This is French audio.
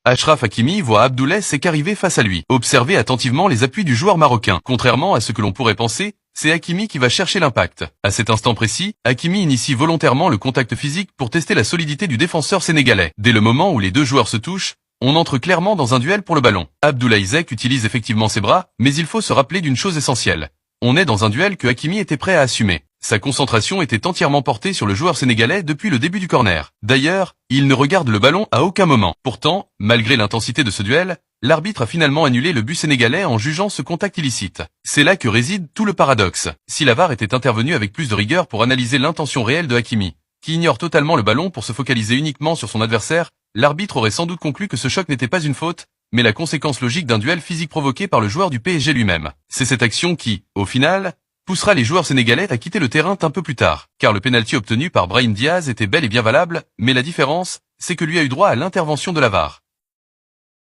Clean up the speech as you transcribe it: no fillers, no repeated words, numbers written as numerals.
Achraf Hakimi voit Abdoulaye Seck arriver face à lui. Observez attentivement les appuis du joueur marocain. Contrairement à ce que l'on pourrait penser, c'est Hakimi qui va chercher l'impact. À cet instant précis, Hakimi initie volontairement le contact physique pour tester la solidité du défenseur sénégalais. Dès le moment où les deux joueurs se touchent, on entre clairement dans un duel pour le ballon. Abdoulaye Seck utilise effectivement ses bras, mais il faut se rappeler d'une chose essentielle. On est dans un duel que Hakimi était prêt à assumer. Sa concentration était entièrement portée sur le joueur sénégalais depuis le début du corner. D'ailleurs, il ne regarde le ballon à aucun moment. Pourtant, malgré l'intensité de ce duel, l'arbitre a finalement annulé le but sénégalais en jugeant ce contact illicite. C'est là que réside tout le paradoxe. Si la VAR était intervenue avec plus de rigueur pour analyser l'intention réelle de Hakimi, qui ignore totalement le ballon pour se focaliser uniquement sur son adversaire, l'arbitre aurait sans doute conclu que ce choc n'était pas une faute, mais la conséquence logique d'un duel physique provoqué par le joueur du PSG lui-même. C'est cette action qui, au final, poussera les joueurs sénégalais à quitter le terrain un peu plus tard, car le pénalty obtenu par Brahim Diaz était bel et bien valable, mais la différence, c'est que lui a eu droit à l'intervention de la VAR.